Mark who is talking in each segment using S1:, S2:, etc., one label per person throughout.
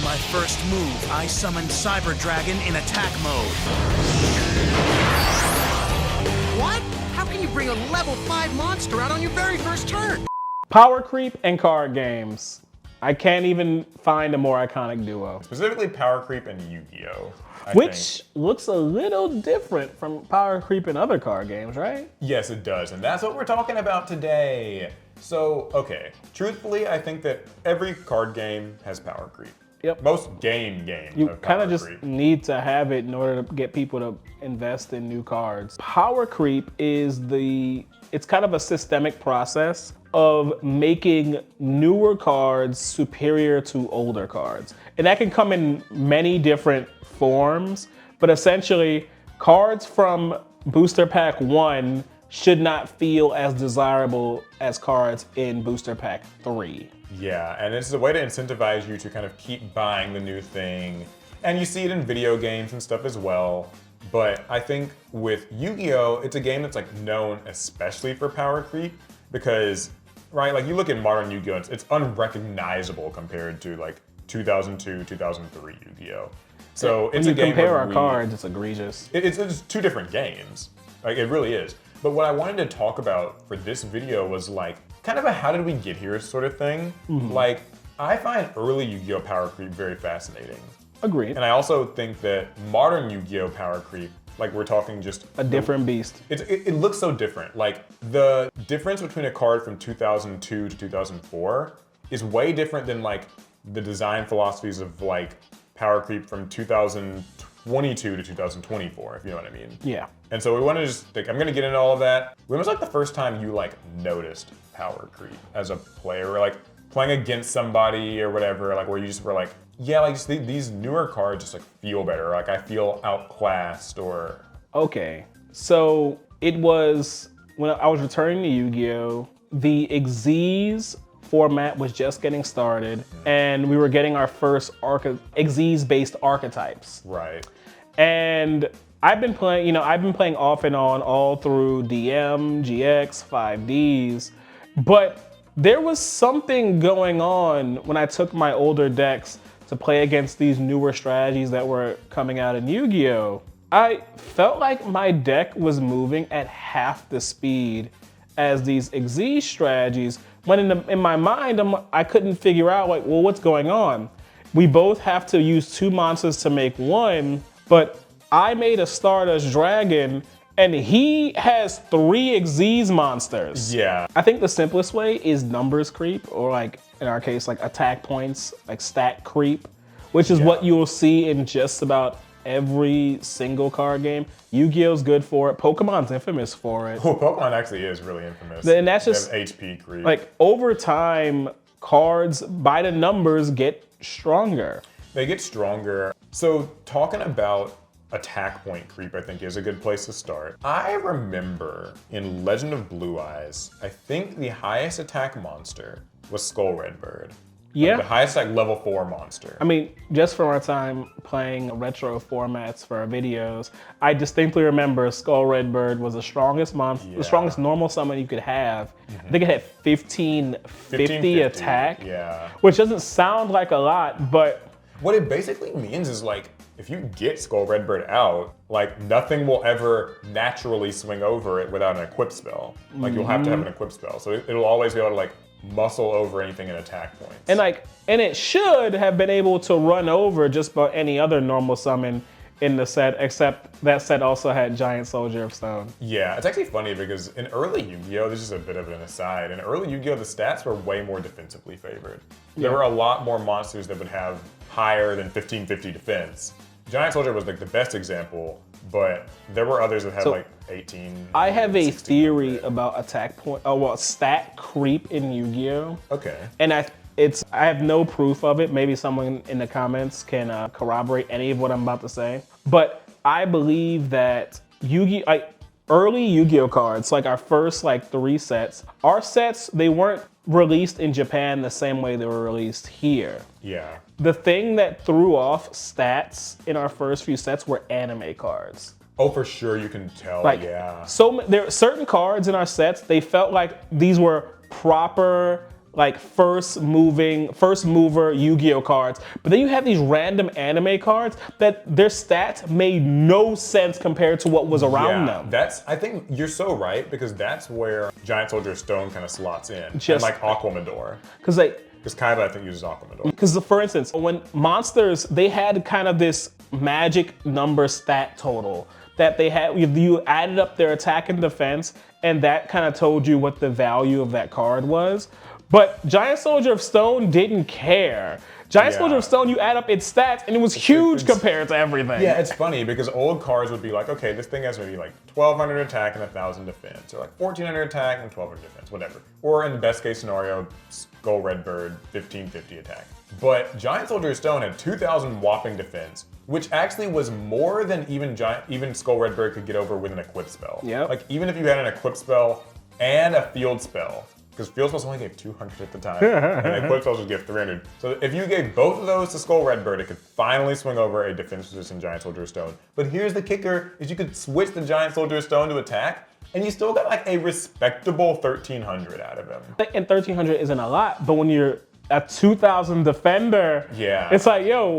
S1: my first move, I summon Cyber Dragon in attack mode.
S2: What? How can you bring a level 5 monster out on your very first turn?
S3: Power creep and card games. I can't even find a more iconic duo.
S4: Specifically Power Creep and Yu-Gi-Oh!
S3: Which looks a little different from Power Creep in other card games, right?
S4: Yes, it does, and that's what we're talking about today. So, okay, truthfully, I think that every card game has Power Creep.
S3: Yep.
S4: Most games
S3: You
S4: have
S3: kind
S4: Power
S3: of just
S4: Creep.
S3: need to have it in order to get people to invest in new cards. Power creep is it's kind of a systemic process of making newer cards superior to older cards. And that can come in many different forms, but essentially cards from Booster Pack 1 should not feel as desirable as cards in Booster Pack 3.
S4: Yeah, and it's a way to incentivize you to kind of keep buying the new thing. And you see it in video games and stuff as well. But I think with Yu-Gi-Oh, it's a game that's like known especially for power creep because, right, like you look at modern Yu-Gi-Oh, it's unrecognizable compared to like 2002, 2003 Yu-Gi-Oh. So it's a game
S3: compare
S4: where
S3: our cards, it's egregious.
S4: It's two different games. Like it really is. But what I wanted to talk about for this video was like kind of a how did we get here sort of thing. Like I find early Yu-Gi-Oh power creep very fascinating.
S3: Agreed.
S4: And I also think that modern Yu-Gi-Oh power creep, like we're talking just
S3: A different beast.
S4: it looks so different. Like the difference between a card from 2002 to 2004 is way different than like the design philosophies of like power creep from 2022 to 2024, if you know what I mean.
S3: Yeah.
S4: And so we want to just like, I'm gonna get into all of that. When was like the first time you like noticed power creep as a player, or like playing against somebody or whatever, like where you just were like, yeah, like just these newer cards just like feel better. Like I feel outclassed or.
S3: Okay, so it was when I was returning to Yu-Gi-Oh! The Xyz format was just getting started, and we were getting our first Xyz-based archetypes.
S4: Right.
S3: And I've been playing off and on all through DM, GX, 5Ds, but there was something going on when I took my older decks to play against these newer strategies that were coming out in Yu-Gi-Oh! I felt like my deck was moving at half the speed as these Xyz strategies, when in my mind, I couldn't figure out like, well, what's going on? We both have to use 2 monsters to make 1, but I made a Stardust Dragon and he has 3 Xyz monsters.
S4: Yeah.
S3: I think the simplest way is numbers creep, or like in our case, like attack points, like stat creep, which is what you will see in just about every single card game. Yu-Gi-Oh's good for it. Pokemon's infamous for it.
S4: Well, Pokemon actually is really infamous.
S3: And that's just
S4: They have HP creep.
S3: like over time, cards by the numbers get stronger.
S4: They get stronger. So talking about attack point creep, I think is a good place to start. I remember in Legend of Blue Eyes, I think the highest attack monster was Skull Redbird.
S3: Yeah.
S4: Like the highest like level 4 monster.
S3: I mean, just from our time playing retro formats for our videos, I distinctly remember Skull Redbird was the strongest monster, the strongest normal summon you could have. I think it had 1550 attack, which doesn't sound like a lot, but
S4: what it basically means is like, if you get Skull Redbird out, like nothing will ever naturally swing over it without an equip spell. Like you'll have to have an equip spell. So it'll always be able to like muscle over anything in attack points.
S3: And it should have been able to run over just about any other normal summon in the set, except that set also had Giant Soldier of Stone.
S4: Yeah, it's actually funny because in early Yu-Gi-Oh, this is a bit of an aside, in early Yu-Gi-Oh the stats were way more defensively favored. There were a lot more monsters that would have higher than 1550 defense. Giant Soldier was like the best example, but there were others that had like 18.
S3: I have a theory about stat creep in Yu-Gi-Oh.
S4: Okay.
S3: And I have no proof of it. Maybe someone in the comments can corroborate any of what I'm about to say. But I believe that early Yu-Gi-Oh cards, like our first like 3 sets, our sets, they weren't released in Japan the same way they were released here.
S4: Yeah.
S3: The thing that threw off stats in our first few sets were anime cards.
S4: Oh, for sure, you can tell,
S3: Like,
S4: yeah.
S3: So there are certain cards in our sets, they felt like these were proper like first mover Yu-Gi-Oh cards, but then you have these random anime cards that their stats made no sense compared to what was around them.
S4: I think you're so right, because that's where Giant Soldier of Stone kind of slots in. And
S3: Just-
S4: like Aquamador.
S3: Because
S4: Kaiba, I think, uses Aquamador.
S3: Because for instance, when monsters, they had kind of this magic number stat total that they had, you added up their attack and defense, and that kind of told you what the value of that card was. But Giant Soldier of Stone didn't care. Giant Soldier of Stone, you add up its stats, and it was huge compared to everything.
S4: Yeah, it's funny because old cards would be like, okay, this thing has maybe like 1,200 attack and 1,000 defense, or like 1,400 attack and 1,200 defense, whatever. Or in the best case scenario, Skull Redbird, 1,550 attack. But Giant Soldier of Stone had 2,000 whopping defense, which actually was more than even Skull Redbird could get over with an equip spell.
S3: Yep.
S4: Like even if you had an equip spell and a field spell, because field spells only gave 200 at the time, and equip spells would give 300. So if you gave both of those to Skull Redbird, it could finally swing over a defense-resistant Giant Soldier of Stone. But here's the kicker, is you could switch the Giant Soldier of Stone to attack, and you still got like a respectable 1,300 out of him.
S3: And 1,300 isn't a lot, but when you're a 2,000 defender, it's like, yo,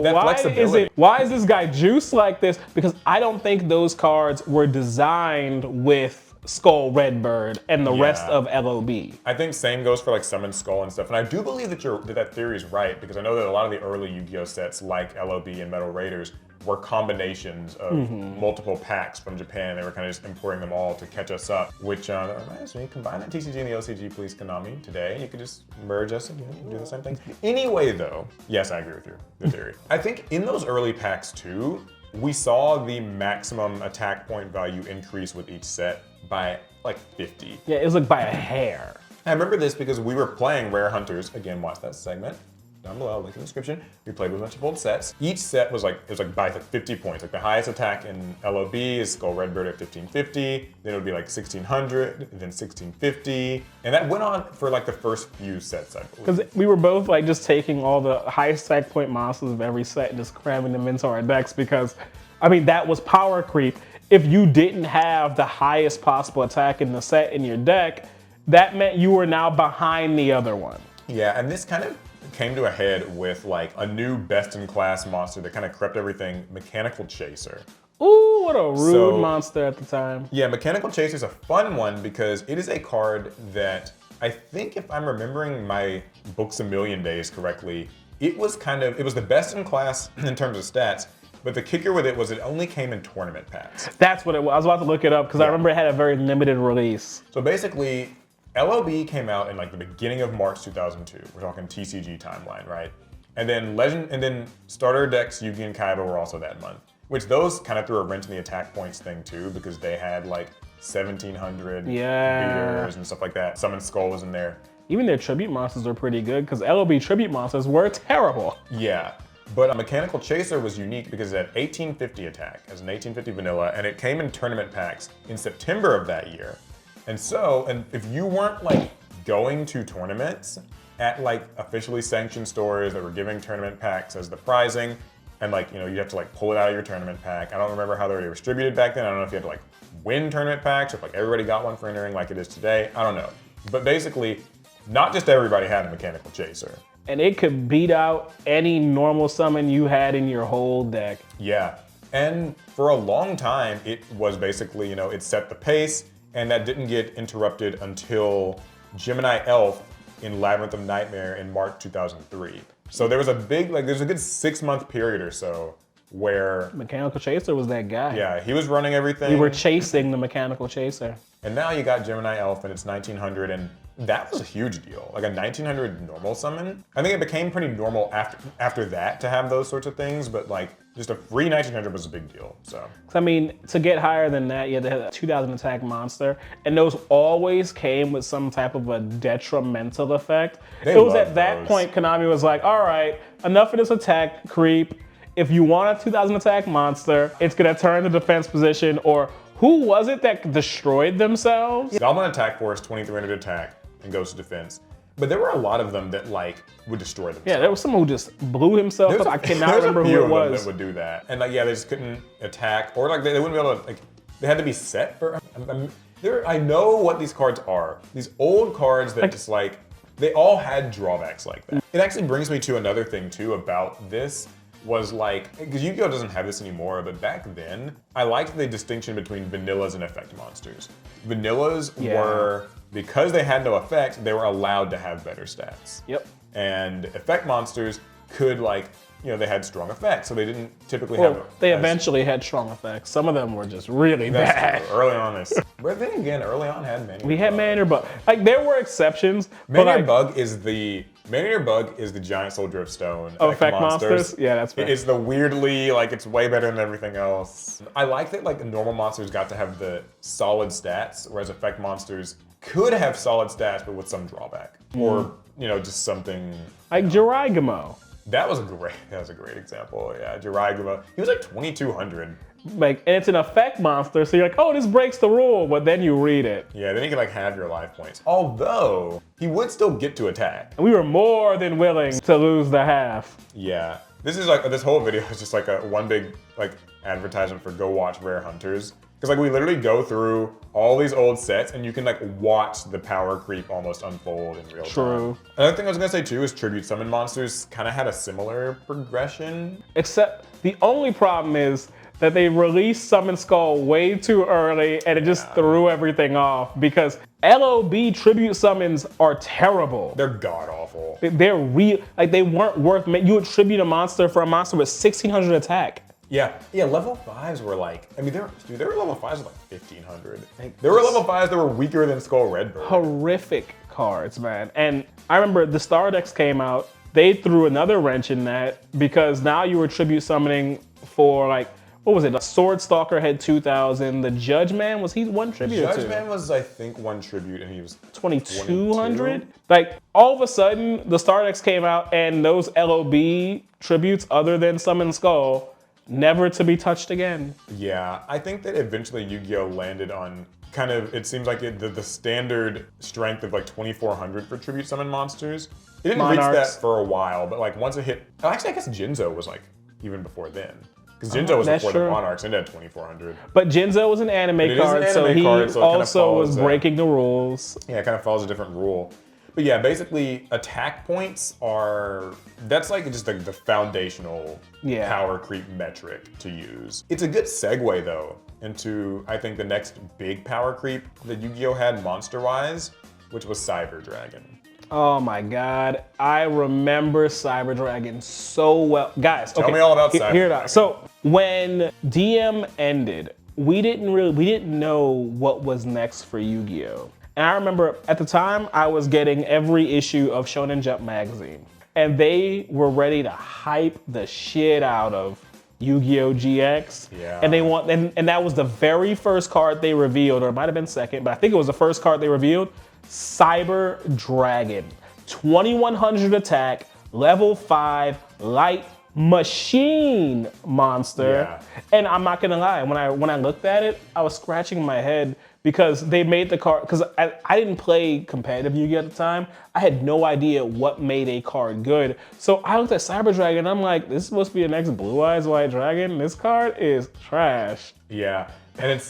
S3: why is this guy juiced like this? Because I don't think those cards were designed with Skull Redbird and the rest of LOB.
S4: I think same goes for like Summon Skull and stuff. And I do believe that theory is right, because I know that a lot of the early Yu-Gi-Oh sets like LOB and Metal Raiders were combinations of multiple packs from Japan. They were kind of just importing them all to catch us up, which reminds me, combine the TCG and the OCG, please, Konami, today. You could just merge us again and do the same thing. Anyway, though, yes, I agree with you, the theory. I think in those early packs too, we saw the maximum attack point value increase with each set by like 50.
S3: Yeah, it was like by a hair.
S4: I remember this because we were playing Rare Hunters. Again, watch that segment down below, link in the description. We played with a bunch of old sets. Each set was like, by 50 points. Like the highest attack in LOB is Skull Redbird at 1,550. Then it would be like 1,600, then 1,650. And that went on for like the first few sets, I believe.
S3: Because we were both like just taking all the highest attack point monsters of every set and just cramming them into our decks, because, I mean, that was power creep. If you didn't have the highest possible attack in the set in your deck, that meant you were now behind the other one.
S4: Yeah, and this kind of came to a head with like a new best-in-class monster that kind of crept everything, Mechanical Chaser.
S3: Ooh, what a rude monster at the time. Yeah,
S4: Mechanical Chaser is a fun one because it is a card that I think, if I'm remembering my Books A Million days correctly, it was the best in class in terms of stats, but the kicker with it was it only came in tournament packs.
S3: That's what it was. I was about to look it up because I remember it had a very limited release.
S4: So basically, LOB came out in like the beginning of March 2002. We're talking TCG timeline, right? And then starter decks Yugi and Kaiba were also that month, which those kind of threw a wrench in the attack points thing too, because they had like 1,700 beaters and stuff like that. Summon Skull was in there.
S3: Even their tribute monsters were pretty good, because LOB tribute monsters were terrible.
S4: Yeah, but a Mechanical Chaser was unique because it had 1,850 attack as an 1,850 vanilla, and it came in tournament packs in September of that year. And if you weren't like going to tournaments at like officially sanctioned stores that were giving tournament packs as the prizing, and like, you know, you have to like pull it out of your tournament pack. I don't remember how they were distributed back then. I don't know if you had to like win tournament packs or if like everybody got one for entering like it is today. I don't know. But basically, not just everybody had a Mechanical Chaser.
S3: And it could beat out any normal summon you had in your whole deck.
S4: Yeah, and for a long time, it was basically, you know, it set the pace, and that didn't get interrupted until Gemini Elf in Labyrinth of Nightmare in March 2003. So there was a big, there's a good 6-month period or so where
S3: Mechanical Chaser was that guy.
S4: Yeah, he was running everything.
S3: We were chasing the Mechanical Chaser.
S4: And now you got Gemini Elf and it's 1,900, and that was a huge deal. Like a 1,900 normal summon. I think it became pretty normal after that to have those sorts of things, but like just a free 1,900 was a big deal, so.
S3: I mean, to get higher than that, you had to have a 2,000 attack monster, and those always came with some type of a detrimental effect. It was at that point Konami was like, all right, enough of this attack creep. If you want a 2,000 attack monster, it's gonna turn the defense position, or who was it that destroyed themselves?
S4: Goblin Attack Force, 2,300 attack, and goes to defense. But there were a lot of them that like would destroy themselves.
S3: Yeah, there was someone who just blew himself up. I cannot remember who it was.
S4: There was a few of them that would do that. And like, yeah, they just couldn't attack, or like they wouldn't be able to, like, they had to be set for, I know what these cards are. These old cards that just like they all had drawbacks like that. It actually brings me to another thing too about this, was like, because Yu-Gi-Oh! Doesn't have this anymore, but back then, I liked the distinction between vanillas and effect monsters. Vanillas were, because they had no effect, they were allowed to have better stats.
S3: Yep.
S4: And effect monsters could, like, you know, they had strong effects, so they didn't typically have.
S3: They eventually had strong effects. Some of them were just really bad.
S4: True. Early on, but then again, early on had Manual.
S3: We had Manual Bug. Like, there were exceptions.
S4: Manual Bug is the giant soldier of stone.
S3: Oh, effect monsters? Yeah, that's fair.
S4: It's the weirdly, like, it's way better than everything else. I like that, like, normal monsters got to have the solid stats, whereas effect monsters could have solid stats, but with some drawback. Or, you know, just something.
S3: Like Jiraiya.
S4: That was a great example. Yeah, Jiraiya. He was like 2,200.
S3: Like, and it's an effect monster, so you're like, oh, this breaks the rule, but then you read it.
S4: Yeah, then you can like have your life points. Although, he would still get to attack.
S3: And we were more than willing to lose the half.
S4: Yeah. This is like, this whole video is just like one big like advertisement for go watch Rare Hunters. Because like we literally go through all these old sets and you can like watch the power creep almost unfold in real time.
S3: True.
S4: Another thing I was gonna say too is Tribute Summon monsters kind of had a similar progression.
S3: Except the only problem is that they released Summon Skull way too early and it just threw everything off because LOB tribute summons are terrible.
S4: They're god awful.
S3: They're real, like they weren't worth, you would tribute a monster for a monster with 1,600 attack.
S4: Yeah, level 5s were like, I mean, there were level 5s with like 1,500. There were level 5s that were weaker than Skull Redbird.
S3: Horrific cards, man. And I remember the Star Decks came out, they threw another wrench in that because now you were tribute summoning for like, what was it? A Sword Stalker had 2,000. The Judge Man, was he one tribute or two?
S4: Judge Man was, I think, one tribute and he was
S3: 2,200? Like, all of a sudden, the Star Decks came out and those LOB tributes, other than Summon Skull, never to be touched again.
S4: Yeah, I think that eventually Yu-Gi-Oh! Landed on kind of, it seems like the standard strength of like 2,400 for tribute summon monsters. It didn't reach that for a while, but like once it hit, actually I guess Jinzo was like even before then. Because Jinzo was before the Monarchs and it had 2,400.
S3: But Jinzo was an anime card, so he also was breaking the rules.
S4: Yeah, it kind of follows a different rule. But yeah, basically attack points are, that's like just like the foundational power creep metric to use. It's a good segue though into, I think, the next big power creep that Yu-Gi-Oh! Had monster-wise, which was Cyber Dragon.
S3: Oh my God, I remember Cyber Dragon so well. Guys,
S4: Tell me all about Cyber
S3: Dragon.
S4: Dragon.
S3: So when DM ended, we didn't know what was next for Yu-Gi-Oh! And I remember at the time, I was getting every issue of Shonen Jump magazine. And they were ready to hype the shit out of Yu-Gi-Oh! GX.
S4: Yeah.
S3: And that was the very first card they revealed, or it might have been second, but I think it was the first card they revealed. Cyber Dragon. 2,100 attack, level 5, light machine monster.
S4: Yeah.
S3: And I'm not gonna lie, when I looked at it, I was scratching my head because they made the card, because I didn't play competitive Yu-Gi-Oh! At the time. I had no idea what made a card good. So I looked at Cyber Dragon and I'm like, this is supposed to be the next Blue Eyes White Dragon. This card is trash.
S4: Yeah, and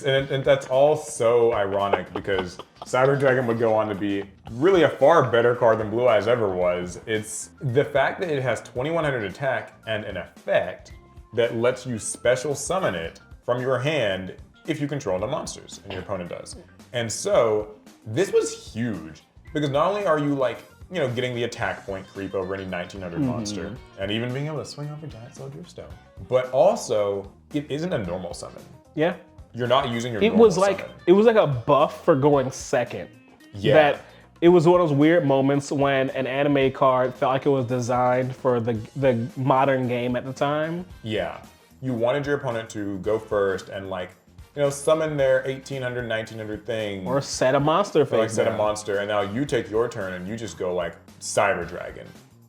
S4: that's all so ironic because Cyber Dragon would go on to be really a far better card than Blue Eyes ever was. It's the fact that it has 2,100 attack and an effect that lets you special summon it from your hand if you control the monsters and your opponent does. And so this was huge because not only are you like, you know, getting the attack point creep over any 1,900 monster and even being able to swing over Giant Soldier of Stone, but also it isn't a normal summon.
S3: Yeah.
S4: You're not using your normal summon.
S3: It was like a buff for going second.
S4: Yeah.
S3: That it was one of those weird moments when an anime card felt like it was designed for the modern game at the time.
S4: Yeah. You wanted your opponent to go first and like, you know, summon their 1,800, 1,900 thing.
S3: Or set a monster face.
S4: Or like set a monster, and now you take your turn and you just go like Cyber Dragon.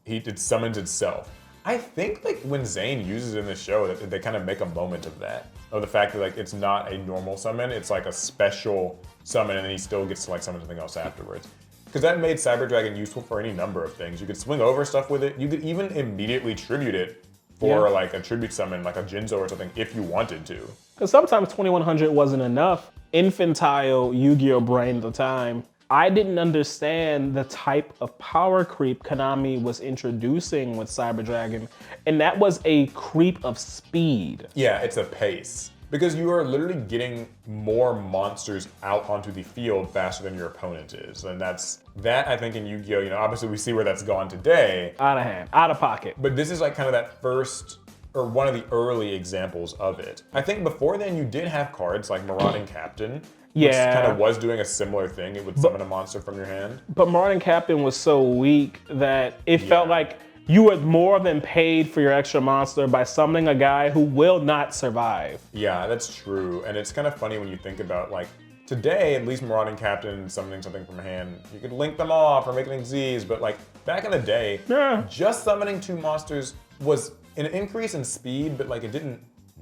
S4: It summons itself. I think like when Zane uses it in the show, that they kind of make a moment of that. Of the fact that like it's not a normal summon, it's like a special summon and then he still gets to like summon something else afterwards. Because that made Cyber Dragon useful for any number of things. You could swing over stuff with it. You could even immediately tribute it for like a tribute summon, like a Jinzo or something, if you wanted to.
S3: Because sometimes 2,100 wasn't enough. Infantile Yu-Gi-Oh! Brain at the time I didn't understand the type of power creep Konami was introducing with Cyber Dragon, and that was a creep of speed.
S4: Yeah, it's a pace. Because you are literally getting more monsters out onto the field faster than your opponent is. And that I think in Yu-Gi-Oh, you know, obviously we see where that's gone today.
S3: Out of hand, out of pocket.
S4: But this is like kind of that first, or one of the early examples of it. I think before then you did have cards like Marauding Captain, which kind of was doing a similar thing. It would summon a monster from your hand.
S3: But Marauding Captain was so weak that it felt like you were more than paid for your extra monster by summoning a guy who will not survive.
S4: Yeah, that's true. And it's kind of funny when you think about like, today, at least Marauding Captain summoning something from hand, you could link them off or make an Xyz, but like back in the day, just summoning 2 monsters was an increase in speed, but like it didn't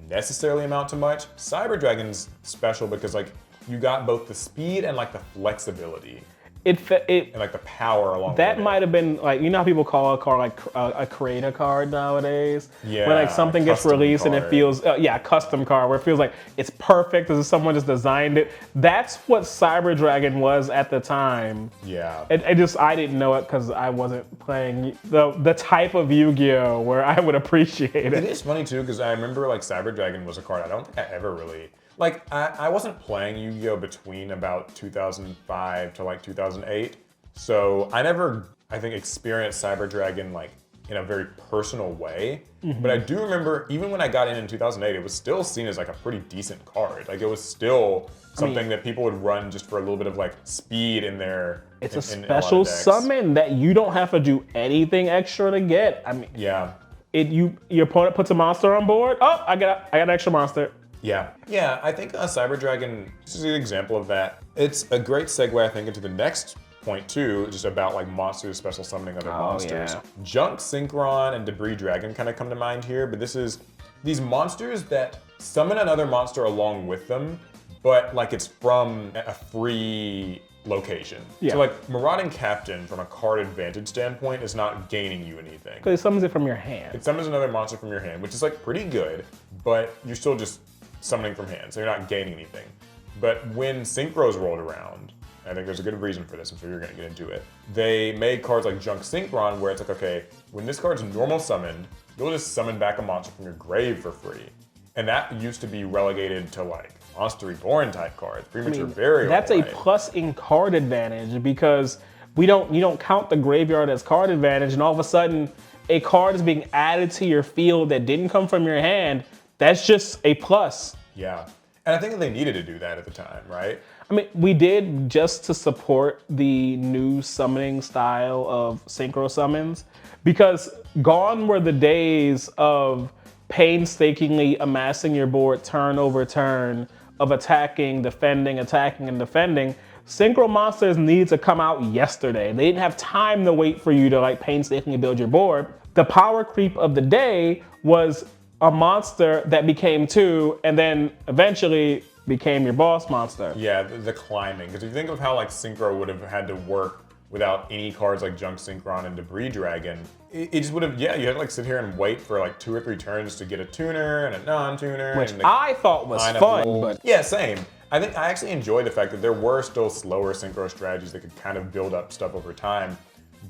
S4: necessarily amount to much. Cyber Dragon's special because like you got both the speed and like the flexibility. And like the power along with it.
S3: That might have been like, you know how people call a card like a creator card nowadays?
S4: Yeah.
S3: When like something gets released and it feels, a custom card where it feels like it's perfect as if someone just designed it. That's what Cyber Dragon was at the time.
S4: Yeah.
S3: I didn't know it because I wasn't playing the type of Yu-Gi-Oh where I would appreciate it.
S4: It is funny too, because I remember like Cyber Dragon was a card I don't think I ever really, like I wasn't playing Yu-Gi-Oh between about 2005 to like 2008. So I never, I think, experienced Cyber Dragon like in a very personal way. But I do remember even when I got in 2008, it was still seen as like a pretty decent card. Like it was still something that people would run just for a little bit of like speed in their,
S3: it's
S4: in
S3: a special summon that you don't have to do anything extra to get. I mean,
S4: yeah.
S3: Your opponent puts a monster on board. Oh, I got an extra monster.
S4: Yeah, I think Cyber Dragon is an example of that. It's a great segue, I think, into the next point too, just about like monsters special summoning other monsters.
S3: Yeah.
S4: Junk Synchron and Debris Dragon kind of come to mind here, but this is these monsters that summon another monster along with them, but like it's from a free location.
S3: Yeah.
S4: So like Marauding Captain from a card advantage standpoint is not gaining you anything.
S3: Because it summons it from your hand.
S4: It summons another monster from your hand, which is like pretty good, but you're still just summoning from hand, so you're not gaining anything. But when Synchros rolled around, I think there's a good reason for this, I'm sure you're gonna get into it, they made cards like Junk Synchron where it's like, okay, when this card's normal summoned, you'll just summon back a monster from your grave for free. And that used to be relegated to like Monster Reborn type cards, Premature Burial.
S3: That's a plus in card advantage because you don't count the graveyard as card advantage, and all of a sudden a card is being added to your field that didn't come from your hand. That's just a plus.
S4: Yeah. And I think that they needed to do that at the time, right?
S3: I mean, we did just to support the new summoning style of synchro summons, because gone were the days of painstakingly amassing your board turn over turn, of attacking, defending, attacking, and defending. Synchro monsters need to come out yesterday. They didn't have time to wait for you to like painstakingly build your board. The power creep of the day was a monster that became 2 and then eventually became your boss monster.
S4: Yeah, the climbing. Because if you think of how like Synchro would have had to work without any cards like Junk Synchron and Debris Dragon, it just would have, you had to like sit here and wait for like 2 or 3 turns to get a tuner and a non-tuner.
S3: Which
S4: and
S3: I thought was fun, but...
S4: Yeah, same. I think I actually enjoy the fact that there were still slower Synchro strategies that could kind of build up stuff over time.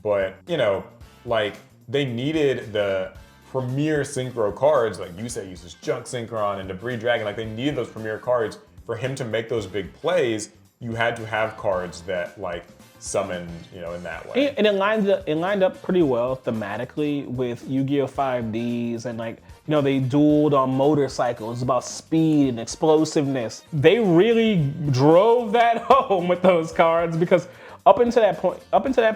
S4: But, you know, like they needed the premier Synchro cards, like Yusei uses Junk Synchron and Debris Dragon, like they needed those premier cards. For him to make those big plays, you had to have cards that like summoned, you know, in that way.
S3: And it lined up pretty well thematically with Yu-Gi-Oh! 5Ds, and like, you know, they dueled on motorcycles, about speed and explosiveness. They really drove that home with those cards, because up until that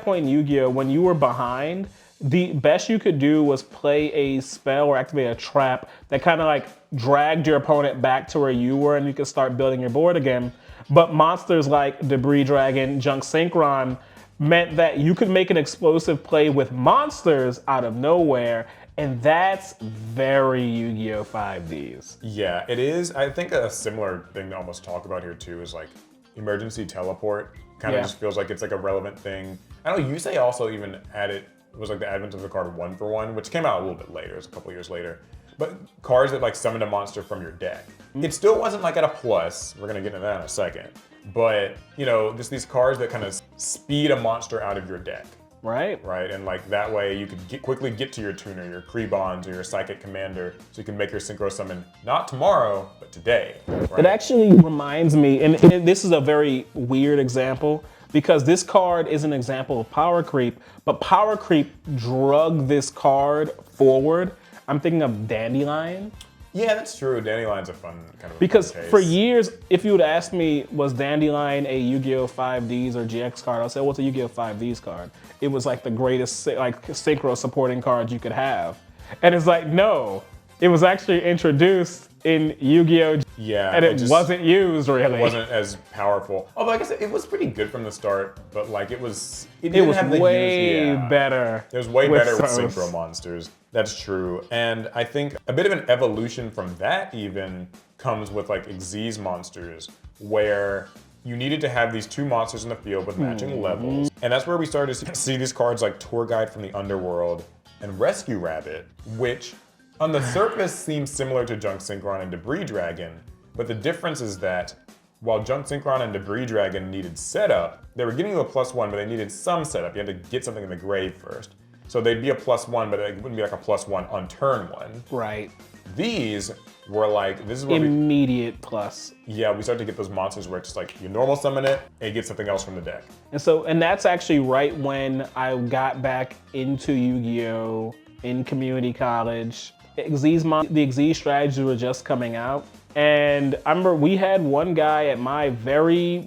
S3: point in Yu-Gi-Oh! When you were behind, the best you could do was play a spell or activate a trap that kind of like dragged your opponent back to where you were and you could start building your board again. But monsters like Debris Dragon, Junk Synchron meant that you could make an explosive play with monsters out of nowhere, and that's very Yu-Gi-Oh! 5Ds.
S4: Yeah, it is. I think a similar thing to almost talk about here too is like emergency teleport. Kind of just feels like it's like a relevant thing. I know Yusei also even added, it was like the advent of the card 1-for-1, which came out a little bit later, it was a couple years later. but cards that like summoned a monster from your deck. It still wasn't like at a plus. We're gonna get into that in a second. But, you know, just these cards that kind of speed a monster out of your deck.
S3: Right.
S4: Right, and like that way you could quickly get to your tuner, your Krebons, or your Psychic Commander, so you can make your Synchro Summon not tomorrow, but today. Right?
S3: It actually reminds me, and this is a very weird example, because this card is an example of power creep, but power creep drug this card forward. I'm thinking of Dandelion.
S4: Yeah, that's true. Dandelion's a fun kind of
S3: Because
S4: fun case.
S3: for years, if you would ask me, was Dandelion a Yu-Gi-Oh! 5Ds or GX card, I'll say, what's a Yu-Gi-Oh! 5Ds card? It was like the greatest like synchro supporting card you could have. And it's like, no, it was actually introduced in Yu-Gi-Oh!
S4: Yeah,
S3: And it wasn't used really.
S4: It wasn't as powerful. Although like I said, it was pretty good from the start, but like it was
S3: way better.
S4: It was way better with
S3: those.
S4: synchro monsters. That's true. And I think a bit of an evolution from that even comes with like Xyz monsters, where you needed to have these two monsters in the field with matching levels. And that's where we started to see these cards like Tour Guide from the Underworld and Rescue Rabbit, which on the surface seems similar to Junk Synchron and Debris Dragon, but the difference is that while Junk Synchron and Debris Dragon needed setup, they were giving you a +1, but they needed some setup. You had to get something in the grave first. So they'd be a +1, but it wouldn't be like a +1 on turn one.
S3: Right.
S4: These were like, this is where
S3: immediate plus.
S4: Yeah, we started to get those monsters where it's just like, you normal summon it, and you get something else from the deck.
S3: And that's actually right when I got back into Yu-Gi-Oh! In community college. The Xyz strategies were just coming out. And I remember we had one guy at my very,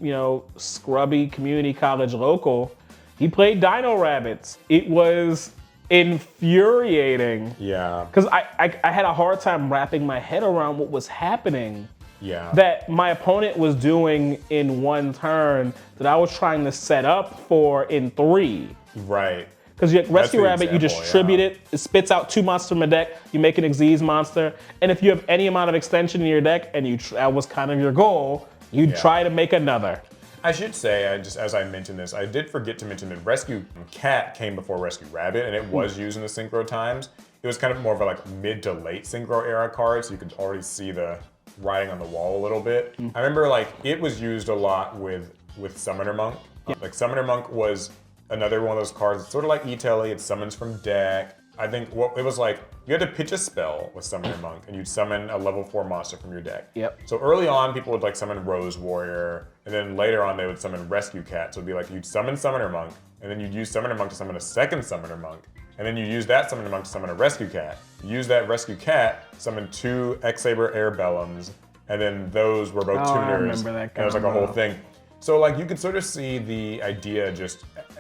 S3: scrubby community college local. He played Dino Rabbits. It was infuriating.
S4: Yeah.
S3: Because I had a hard time wrapping my head around what was happening.
S4: Yeah.
S3: That my opponent was doing in one turn that I was trying to set up for in 3.
S4: Right.
S3: Because you Rescue Rabbit, you
S4: example,
S3: distribute it, it spits out 2 monsters from a deck, you make an Xyz monster, and if you have any amount of extension in your deck, and that was kind of your goal, you try to make another.
S4: I should say, as I mentioned this, I did forget to mention that Rescue Cat came before Rescue Rabbit, and it was used in the Synchro times. It was kind of more of a like mid to late Synchro era card, so you could already see the writing on the wall a little bit. I remember like it was used a lot with Summoner Monk. Like Summoner Monk was another one of those cards. It's sort of like E-Telly, it summons from deck. I think it was like, you had to pitch a spell with Summoner Monk, and you'd summon a level 4 monster from your deck.
S3: Yep.
S4: So early on, people would like summon Rose Warrior, and then later on they would summon Rescue Cat. So it'd be like, you'd summon Summoner Monk, and then you'd use Summoner Monk to summon a second Summoner Monk, and then you use that Summoner Monk to summon a Rescue Cat. You use that Rescue Cat, summon 2 X-Saber Air Bellums, and then those were both tuners.
S3: I remember that
S4: and it was like a whole thing. So like you could sort of see the idea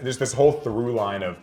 S4: there's this whole through line of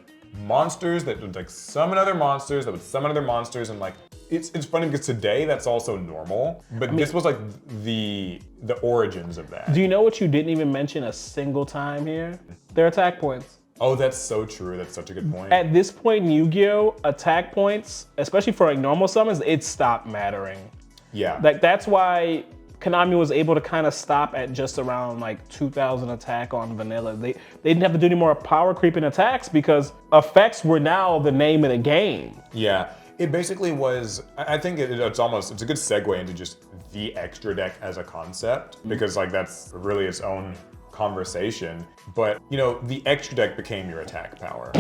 S4: monsters that would like summon other monsters, that would summon other monsters, and like it's funny because today that's also normal, but this was like the origins of that.
S3: Do you know what you didn't even mention a single time here? Their attack points.
S4: Oh, that's so true. That's such a good point.
S3: At this point in Yu-Gi-Oh, attack points, especially for like normal summons, it stopped mattering.
S4: Yeah.
S3: Like that's why Konami was able to kind of stop at just around like 2,000 attack on vanilla. They didn't have to do any more power creeping attacks because effects were now the name of the game.
S4: Yeah, it basically was, I think it's a good segue into just the extra deck as a concept, because like that's really its own conversation. But the extra deck became your attack power,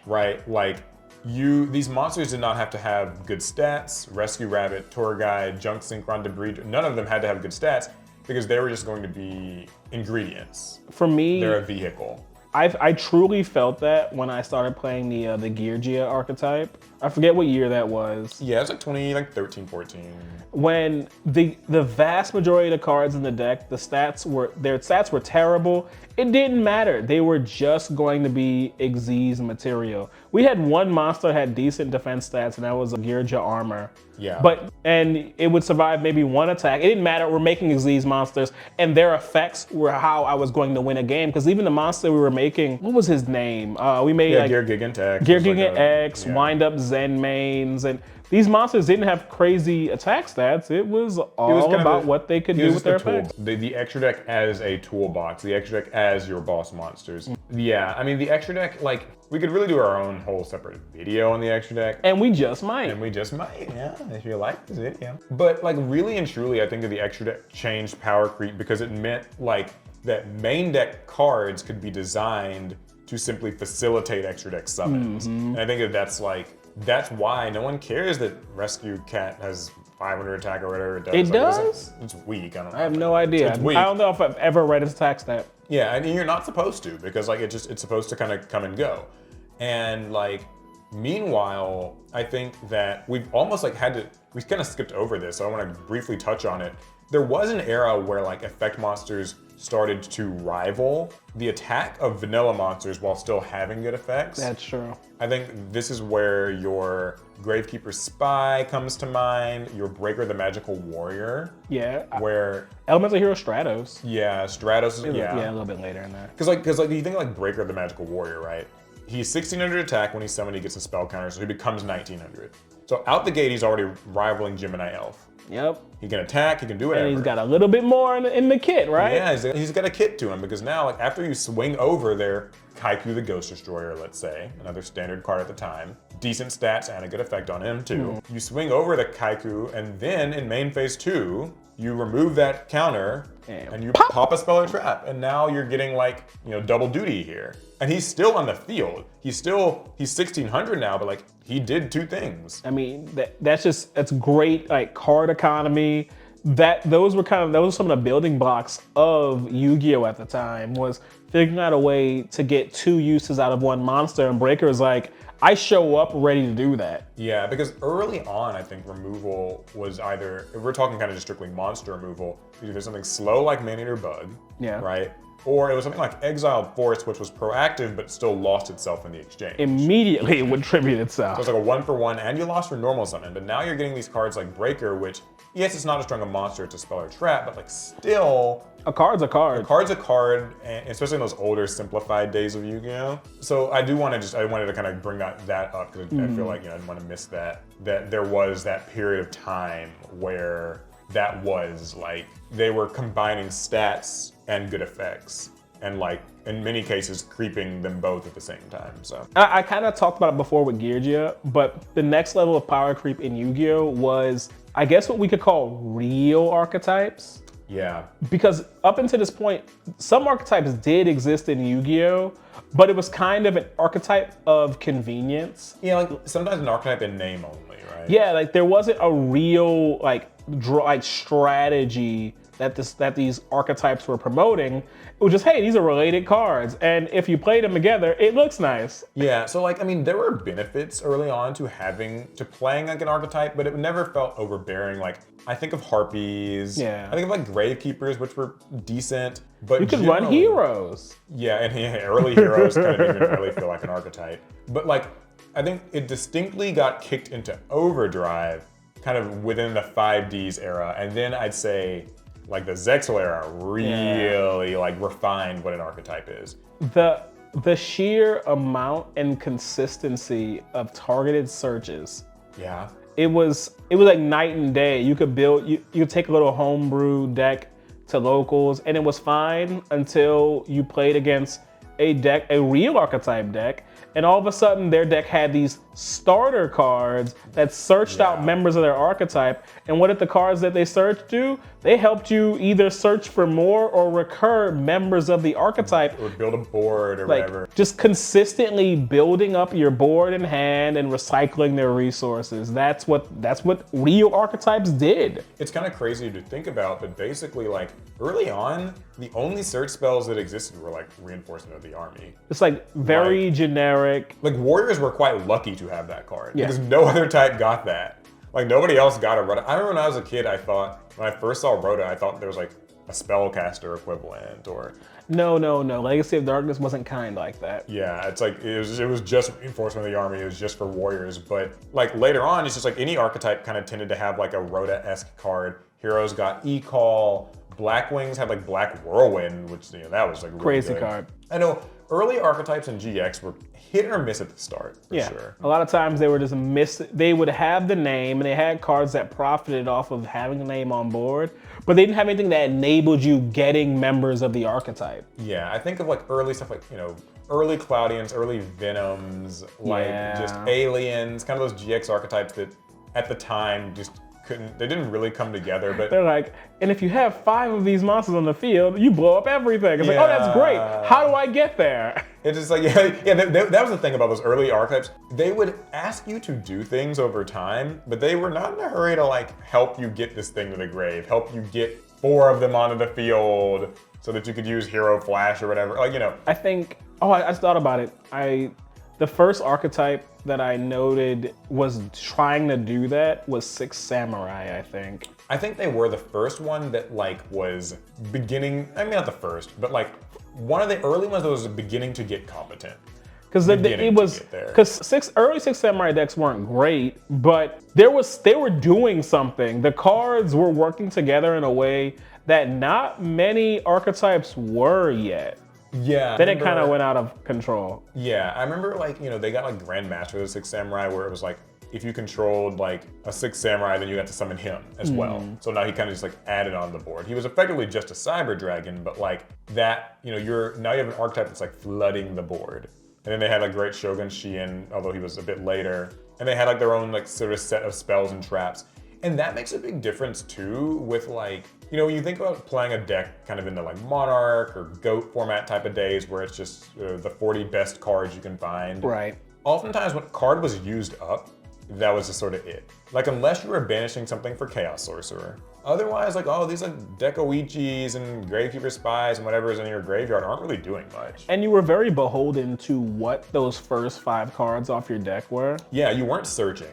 S4: right? Like these monsters did not have to have good stats. Rescue Rabbit, Tour Guide, Junk Synchron, Debris, none of them had to have good stats because they were just going to be ingredients.
S3: For me,
S4: they're a vehicle.
S3: I truly felt that when I started playing the Gear Gia archetype. I forget what year that was.
S4: Yeah, it was like 2013, 14.
S3: When the vast majority of the cards in the deck, their stats were terrible. It didn't matter. They were just going to be Xyz material. We had one monster that had decent defense stats, and that was a Gear Gia Armor.
S4: Yeah.
S3: And it would survive maybe one attack. It didn't matter. We're making Xyz monsters, and their effects were how I was going to win a game. Because even the monster we were making, what was his name? We made
S4: Gear Gigant X.
S3: Gear Gigant X, Wind Up Z, Zen mains, and these monsters didn't have crazy attack stats. It was all about what they could do with their effects.
S4: The extra deck as a toolbox, the extra deck as your boss monsters. Yeah, I mean, the extra deck, like, we could really do our own whole separate video on the extra deck.
S3: And we just might.
S4: Yeah, if you like this video. But like, really and truly, I think that the extra deck changed power creep because it meant like that main deck cards could be designed to simply facilitate extra deck summons. And I think that that's why no one cares that Rescue Cat has 500 attack or whatever it does.
S3: It does?
S4: It's weak, I don't know.
S3: I have no idea.
S4: It's weak.
S3: I don't know if I've ever read its attack stat.
S4: Yeah, and you're not supposed to, because like it's supposed to kind of come and go. And like, meanwhile, I think that we've almost like we kind of skipped over this, so I want to briefly touch on it. There was an era where like effect monsters started to rival the attack of vanilla monsters while still having good effects.
S3: That's true.
S4: I think this is where your Gravekeeper Spy comes to mind, your Breaker the Magical Warrior.
S3: Yeah.
S4: Where
S3: Elemental Hero Stratos.
S4: Yeah, Stratos.
S3: Yeah, a little bit later in that.
S4: Because like you think like Breaker the Magical Warrior, right? He's 1600 attack when he's summoned, he gets a spell counter, so he becomes 1900. So out the gate, he's already rivaling Gemini Elf.
S3: Yep.
S4: He can attack, he can do whatever.
S3: And he's got a little bit more in the kit, right?
S4: Yeah, he's got a kit to him because now, like, after you swing over their Kaiku the Ghost Destroyer, let's say, another standard card at the time, decent stats and a good effect on him too. You swing over the Kaiku, and then in main phase 2, you remove that counter and you pop a spell or trap, and now you're getting like, you know, double duty here. And he's still on the field. He's 1600 now, but like he did 2 things.
S3: I mean, that's great, like card economy. Those were some of the building blocks of Yu-Gi-Oh! At the time, was figuring out a way to get 2 uses out of one monster, and Breaker's like, I show up ready to do that.
S4: Yeah, because early on, I think removal was either, if we're talking kind of just strictly monster removal, either something slow like Man-Eater Bug, right? Or it was something like Exiled Force, which was proactive but still lost itself in the exchange.
S3: Immediately it would tribute itself.
S4: So it's like a 1-for-1, and you lost your normal summon, but now you're getting these cards like Breaker, which, yes, it's not as strong a monster, it's a spell or trap, but like still,
S3: a card's a card.
S4: A card's a card, and especially in those older simplified days of Yu-Gi-Oh! So I wanted to kind of bring that up because I feel like, you know, I didn't want to miss that there was that period of time where that was like, they were combining stats and good effects, and like, in many cases, creeping them both at the same time, so.
S3: I kind of talked about it before with Geargia, but the next level of power creep in Yu-Gi-Oh! Was, I guess, what we could call real archetypes.
S4: Yeah.
S3: Because up until this point, some archetypes did exist in Yu-Gi-Oh!, but it was kind of an archetype of convenience.
S4: Yeah, like sometimes an archetype in name only, right?
S3: Yeah, like there wasn't a real like strategy that these archetypes were promoting. It was just, hey, these are related cards, and if you play them together, it looks nice.
S4: Yeah, so like, I mean, there were benefits early on to playing like an archetype, but it never felt overbearing. Like, I think of Harpies.
S3: Yeah.
S4: I think of like Gravekeepers, which were decent, but
S3: you could run heroes.
S4: Yeah, and early heroes kind of didn't really feel like an archetype. But like, I think it distinctly got kicked into overdrive kind of within the 5Ds era, and then I'd say like the Zexal era really like refined what an archetype is.
S3: The sheer amount and consistency of targeted searches.
S4: Yeah.
S3: It was like night and day. You could take a little homebrew deck to locals, and it was fine until you played against a real archetype deck, and all of a sudden their deck had these starter cards that searched out members of their archetype. And what did the cards that they searched do? They helped you either search for more or recur members of the archetype.
S4: Or build a board or
S3: like,
S4: whatever.
S3: Just consistently building up your board in hand and recycling their resources. That's what real archetypes did.
S4: It's kind of crazy to think about, but basically like early on, the only search spells that existed were like Reinforcement of the Army.
S3: It's like very generic.
S4: Like Warriors were quite lucky to have that card because
S3: Yeah.
S4: no other type got that. Like nobody else got a Rhoda. I remember when I was a kid, I thought, when I first saw Rhoda, I thought there was like a spellcaster equivalent or.
S3: No. Legacy of Darkness wasn't kind like that.
S4: Yeah, it's like, it was just Reinforcement of the Army, it was just for Warriors. But like later on, it's just like any archetype kind of tended to have like a Rhoda-esque card. Heroes got E-Call. Black Wings had like Black Whirlwind, which, you know, that was like really
S3: Crazy
S4: good.
S3: card.
S4: I know early archetypes in GX were hit or miss at the start, for sure.
S3: A lot of times they were just they would have the name and they had cards that profited off of having the name on board, but they didn't have anything that enabled you getting members of the archetype.
S4: Yeah, I think of like early stuff like, you know, early Cloudians, early Venoms, like just aliens, kind of those GX archetypes that at the time just they didn't really come together, but
S3: they're like, and if you have 5 of these monsters on the field, you blow up everything. It's like, oh, that's great. How do I get there?
S4: It's just like, that was the thing about those early archetypes. They would ask you to do things over time, but they were not in a hurry to like help you get this thing to the grave, help you get 4 of them onto the field so that you could use Hero Flash or whatever. Like, you know.
S3: I think, I just thought about it. The first archetype that I noted was trying to do that was 6 Samurai, I think.
S4: I think they were the first one that like was beginning, I mean not the first, but like one of the early ones that was beginning to get competent.
S3: Because early 6 Samurai decks weren't great, but they were doing something. The cards were working together in a way that not many archetypes were yet.
S4: Yeah.
S3: Then it kind of went out of control.
S4: Yeah, I remember like, you know, they got like Grandmaster of the 6 Samurai where it was like, if you controlled like a 6 Samurai, then you got to summon him as well. So now he kind of just like added on the board. He was effectively just a Cyber Dragon, but like that, you know, now you have an archetype that's like flooding the board. And then they had like Great Shogun Shien, although he was a bit later. And they had like their own like sort of set of spells and traps. And that makes a big difference too with like, you know, when you think about playing a deck kind of in the like Monarch or GOAT format type of days where it's just the 40 best cards you can find.
S3: Right.
S4: Oftentimes when a card was used up, that was just sort of it. Like unless you were banishing something for Chaos Sorcerer. Otherwise, like, oh, these like Dekoichis and Gravekeeper Spies and whatever is in your graveyard aren't really doing much.
S3: And you were very beholden to what those first 5 cards off your deck were.
S4: Yeah, you weren't searching.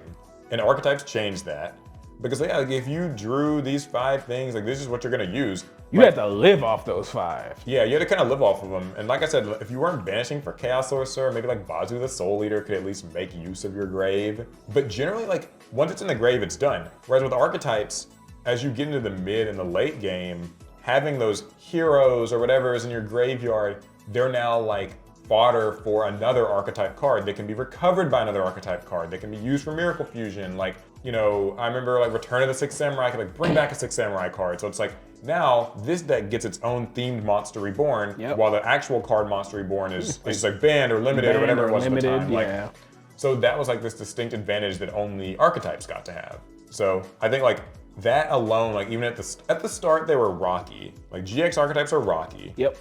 S4: And archetypes changed that. Because yeah, like if you drew these 5 things, like this is what you're gonna use.
S3: You had to live off those 5.
S4: Yeah, you had to kind of live off of them. And like I said, if you weren't banishing for Chaos Sorcerer, maybe like Bazu the Soul Eater could at least make use of your grave. But generally, like once it's in the grave, it's done. Whereas with archetypes, as you get into the mid and the late game, having those heroes or whatever is in your graveyard, they're now like fodder for another archetype card. They can be recovered by another archetype card. They can be used for Miracle Fusion. Like, you know, I remember like Return of the 6 Samurai, I could like bring back a 6 Samurai card. So it's like, now this deck gets its own themed Monster Reborn, while the actual card Monster Reborn is just like banned or limited or whatever it was at the time.
S3: Yeah.
S4: Like, so that was like this distinct advantage that only archetypes got to have. So I think like that alone, like even at the start they were rocky. Like GX archetypes are rocky.
S3: Yep.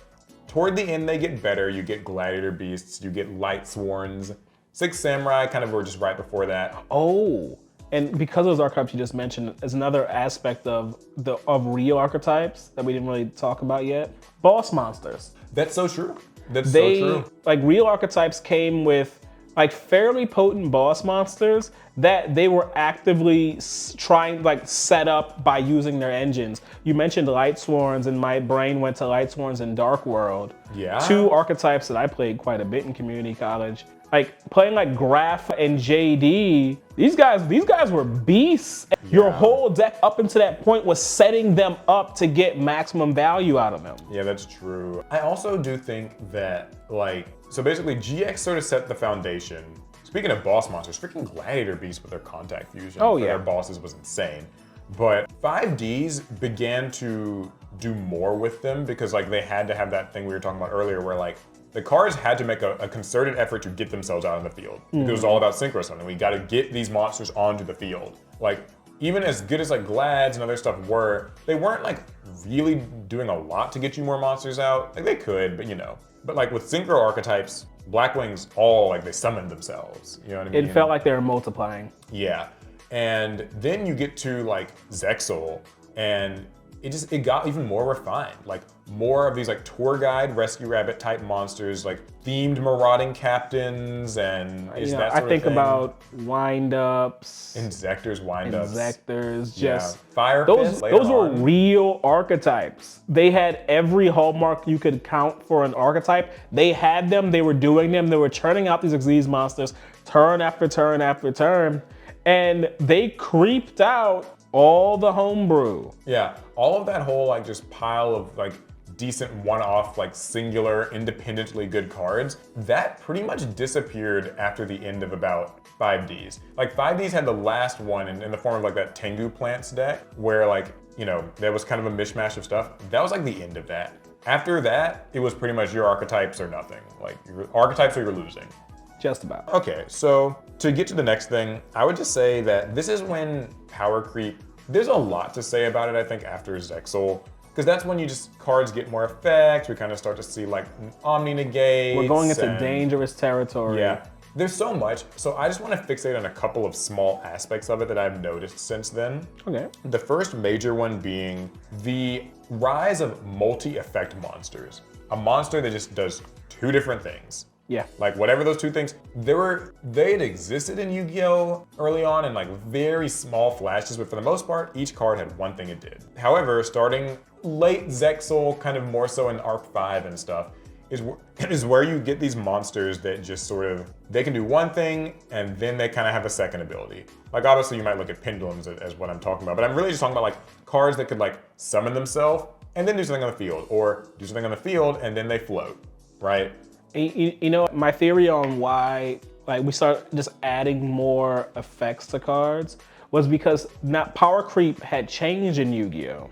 S4: Toward the end they get better. You get Gladiator Beasts, you get Light Sworns. 6 Samurai kind of were just right before that.
S3: Oh. And because of those archetypes you just mentioned, is another aspect of real archetypes that we didn't really talk about yet. Boss monsters.
S4: That's so true. That's so true.
S3: Like real archetypes came with like fairly potent boss monsters that they were actively trying like set up by using their engines. You mentioned Light Sworns and my brain went to Light Sworns and Dark World.
S4: Yeah.
S3: 2 archetypes that I played quite a bit in community college. Like playing like Graph and JD, these guys were beasts. Yeah. Your whole deck up until that point was setting them up to get maximum value out of them.
S4: Yeah, that's true. I also do think that like, so basically GX sort of set the foundation. Speaking of boss monsters, freaking Gladiator Beasts with their contact fusion for their bosses was insane. But 5Ds began to do more with them because like they had to have that thing we were talking about earlier where like the cards had to make a concerted effort to get themselves out on the field. It was all about synchro summon. We gotta get these monsters onto the field. Like, even as good as like Glads and other stuff were, they weren't like really doing a lot to get you more monsters out. Like they could, but you know. But like with synchro archetypes, Blackwings all like they summoned themselves. You know what I mean?
S3: It felt like they were multiplying.
S4: Yeah. And then you get to like Zexal and it got even more refined. Like more of these like tour guide, rescue rabbit type monsters, like themed marauding captains and that sort of thing.
S3: I think about wind-ups.
S4: Inzectors, wind-ups.
S3: Inzectors, just
S4: Fire
S3: those were real archetypes. They had every hallmark you could count for an archetype. They had them, they were doing them, they were churning out these monsters turn after turn after turn. And they creeped out all the homebrew.
S4: Yeah, all of that whole like just pile of like decent one-off, like singular, independently good cards, that pretty much disappeared after the end of about 5Ds. Like 5Ds had the last one in the form of like that Tengu Plants deck, where like, you know, there was kind of a mishmash of stuff. That was like the end of that. After that, it was pretty much your archetypes or nothing. Like your archetypes or you're losing.
S3: Just about.
S4: Okay, so to get to the next thing, I would just say that this is when power creep, there's a lot to say about it, I think, after Zexal, because that's when cards get more effects. We kind of start to see like Omni Negates.
S3: We're going into dangerous territory.
S4: Yeah, there's so much. So I just want to fixate on a couple of small aspects of it that I've noticed since then.
S3: Okay.
S4: The first major one being the rise of multi-effect monsters. A monster that just does two different things.
S3: Yeah.
S4: Like whatever those two things, they had existed in Yu-Gi-Oh! Early on in like very small flashes, but for the most part, each card had one thing it did. However, starting late Zexal, kind of more so in Arc 5 and stuff, is where you get these monsters that just sort of, they can do one thing and then they kind of have a second ability. Like obviously you might look at pendulums as what I'm talking about, but I'm really just talking about like cards that could like summon themselves and then do something on the field, or do something on the field and then they float, right?
S3: You know, my theory on why like we start just adding more effects to cards was because power creep had changed in Yu-Gi-Oh!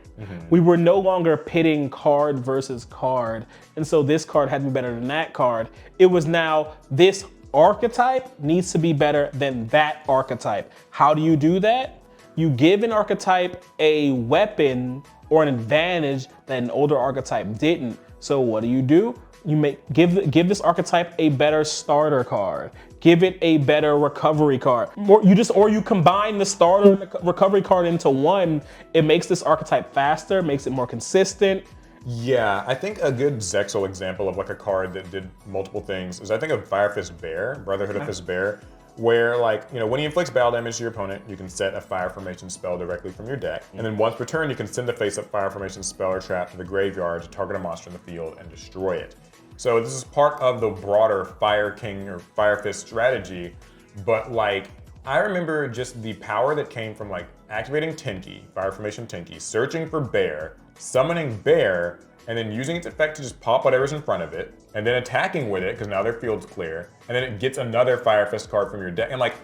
S3: We were no longer pitting card versus card, and so this card had to be better than that card. It was now this archetype needs to be better than that archetype. How do you do that? You give an archetype a weapon or an advantage that an older archetype didn't. So what do? You give this archetype a better starter card. Give it a better recovery card. Or you combine the starter and the recovery card into one. It makes this archetype faster, makes it more consistent.
S4: Yeah, I think a good Zexal example of like a card that did multiple things is I think of Fire Fist Bear, Brotherhood of Fist Bear, where like, you know, when he inflicts battle damage to your opponent, you can set a Fire Formation spell directly from your deck. And then once per turn, you can send a face-up Fire Formation spell or trap to the graveyard to target a monster in the field and destroy it. So this is part of the broader Fire King or Fire Fist strategy, but like, I remember just the power that came from like activating Tenki, Fire Formation Tenki, searching for Bear, summoning Bear, and then using its effect to just pop whatever's in front of it, and then attacking with it, because now their field's clear, and then it gets another Fire Fist card from your deck, and like,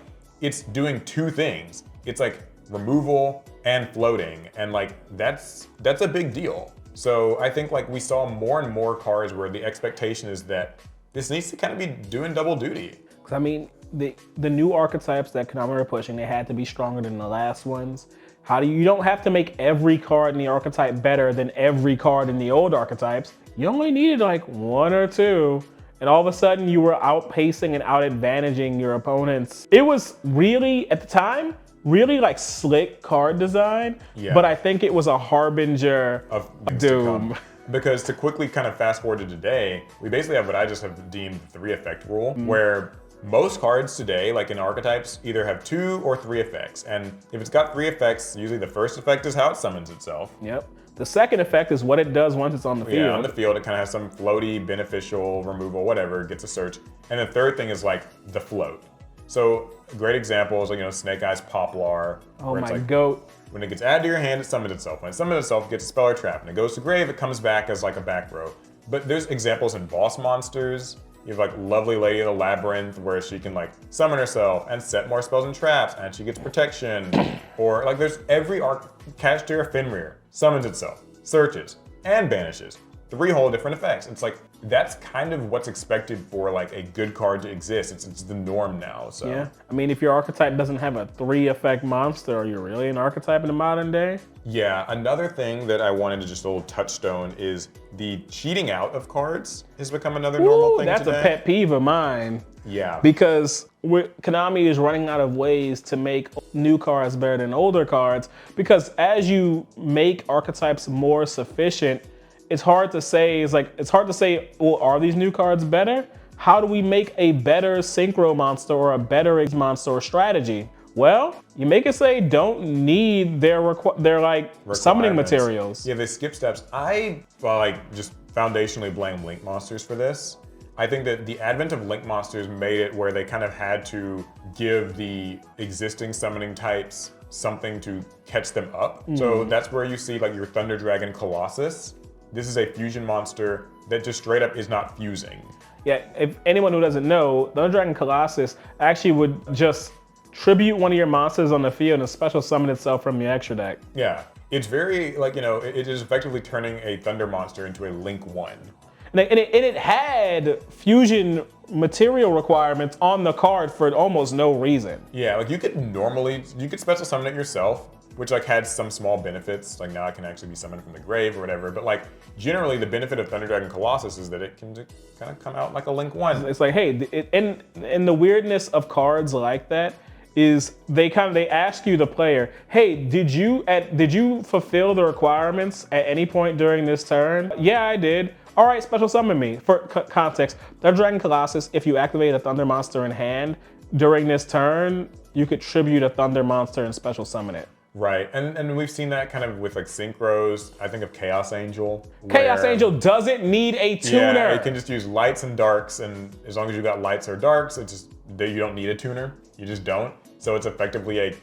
S4: it's doing two things. It's like removal and floating, and like, that's a big deal. So I think like we saw more and more cards where the expectation is that this needs to kind of be doing double duty.
S3: Because I mean, the new archetypes that Konami were pushing, they had to be stronger than the last ones. You don't have to make every card in the archetype better than every card in the old archetypes. You only needed like one or two, and all of a sudden you were outpacing and out-advantaging your opponents. It was really, at the time, really like slick card design, but I think it was a harbinger of doom.
S4: Because to quickly kind of fast forward to today, we basically have what I just have deemed the 3-effect rule, where most cards today, like in archetypes, either have 2 or 3 effects. And if it's got 3 effects, usually the first effect is how it summons itself.
S3: Yep. The second effect is what it does once it's on the field.
S4: Yeah, on the field, it kind of has some floaty, beneficial, removal, whatever, gets a search. And the third thing is like the float. So great examples, like, you know, Snake Eyes Poplar.
S3: Oh my
S4: like,
S3: goat.
S4: When it gets added to your hand, it summons itself. When it summons itself, it gets a spell or trap. When it goes to grave, it comes back as like a back row. But there's examples in boss monsters. You have like Lovely Lady of the Labyrinth, where she can like summon herself and set more spells and traps, and she gets protection. Or like there's every Kashtira Fenrir summons itself, searches, and banishes. 3 whole different effects. It's like, that's kind of what's expected for like a good card to exist. It's the norm now, so.
S3: Yeah, I mean, if your archetype doesn't have a 3-effect monster, are you really an archetype in the modern day?
S4: Yeah, another thing that I wanted to just a little touchstone is the cheating out of cards has become another normal thing
S3: that's
S4: today.
S3: A pet peeve of mine.
S4: Yeah.
S3: Because Konami is running out of ways to make new cards better than older cards, because as you make archetypes more sufficient, it's hard to say, well, are these new cards better? How do we make a better synchro monster or a better monster or strategy? Well, you make it say don't need their like summoning materials.
S4: Yeah, they skip steps. I just foundationally blame Link monsters for this. I think that the advent of Link monsters made it where they kind of had to give the existing summoning types something to catch them up. So that's where you see like your Thunder Dragon Colossus. this is a fusion monster that just straight up is not fusing.
S3: Yeah, if anyone who doesn't know, Thunder Dragon Colossus actually would just tribute one of your monsters on the field and special summon itself from your extra deck.
S4: Yeah, it's very, like, you know, it is effectively turning a Thunder monster into a Link 1.
S3: And it had fusion material requirements on the card for almost no reason.
S4: Yeah, like you could special summon it yourself, which like had some small benefits. Like now it can actually be summoned from the grave or whatever. But like generally the benefit of Thunder Dragon Colossus is that it can kind of come out like a Link 1.
S3: It's like, hey, and the weirdness of cards like that is they ask you, the player, hey, did you fulfill the requirements at any point during this turn? Yeah, I did. All right, special summon me. For context, Thunder Dragon Colossus, if you activate a Thunder monster in hand during this turn, you could tribute a Thunder monster and special summon it.
S4: Right, and we've seen that kind of with like Synchros. I think of Chaos Angel.
S3: Chaos Angel doesn't need a tuner.
S4: Yeah, it can just use lights and darks, and as long as you got lights or darks, you don't need a tuner. You just don't. So it's effectively a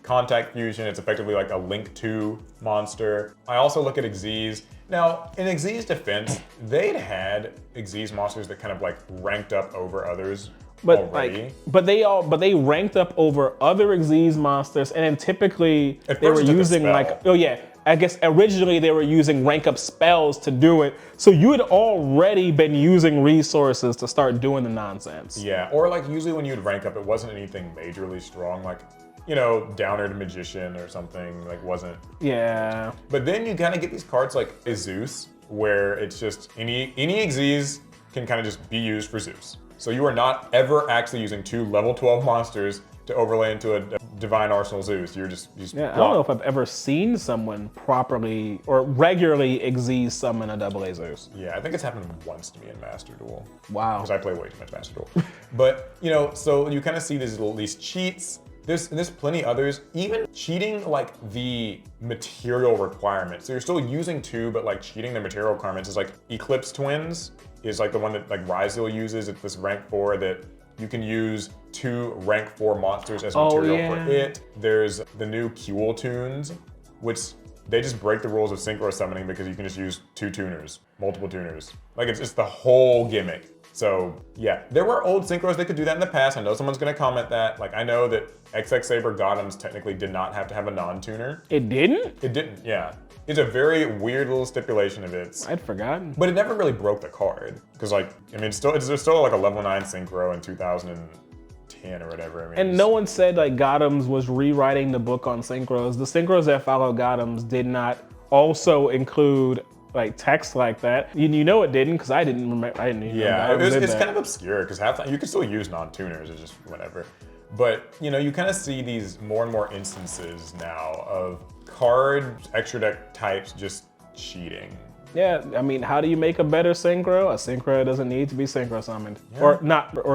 S4: contact fusion. It's effectively like a Link 2 monster. I also look at Xyz. Now, in Xyz's defense, they'd had Xyz monsters that kind of like ranked up over others already.
S3: But they ranked up over other Xyz monsters, and then typically they were using like, oh yeah, I guess originally they were using rank up spells to do it. So you had already been using resources to start doing the nonsense.
S4: Yeah, or like usually when you'd rank up, it wasn't anything majorly strong, like, you know, Downer Magician or something, like wasn't.
S3: Yeah.
S4: But then you kind of get these cards like a Zeus, where it's just any Xyz can kind of just be used for Zeus. So you are not ever actually using 2 level 12 monsters to overlay into a Divine Arsenal Zeus. You're just
S3: yeah, I don't know if I've ever seen someone properly or regularly Xyz summon a double A Zeus.
S4: Yeah, I think it's happened once to me in Master Duel.
S3: Wow.
S4: Because I play way too much Master Duel. But, you know, so you kind of see these cheats. There's plenty others, even cheating like the material requirements. So you're still using 2, but like cheating the material requirements is like Eclipse Twins is like the one that like Ryzil uses. It's this rank 4 that you can use 2 rank 4 monsters as material for it. There's the new Kuel tunes, which they just break the rules of synchro summoning because you can just use 2 tuners, multiple tuners. Like it's the whole gimmick. So yeah, there were old synchros that could do that in the past. I know someone's gonna comment that. Like I know that XX Saber Gothams technically did not have to have a non-tuner.
S3: It didn't?
S4: It didn't, yeah. It's a very weird little stipulation of its.
S3: I'd forgotten.
S4: But it never really broke the card. Because like, I mean, there's still like a level 9 synchro in 2010 or whatever. I mean,
S3: and no one said like Gothams was rewriting the book on synchros. The synchros that follow Gothams did not also include like text like that. You know it didn't, because I didn't remember. I didn't.
S4: Yeah, it's kind of obscure because half the time you can still use non-tuners. It's just whatever. But you know, you kind of see these more and more instances now of card extra deck types just cheating.
S3: Yeah, I mean, how do you make a better synchro? A synchro doesn't need to be synchro summoned, or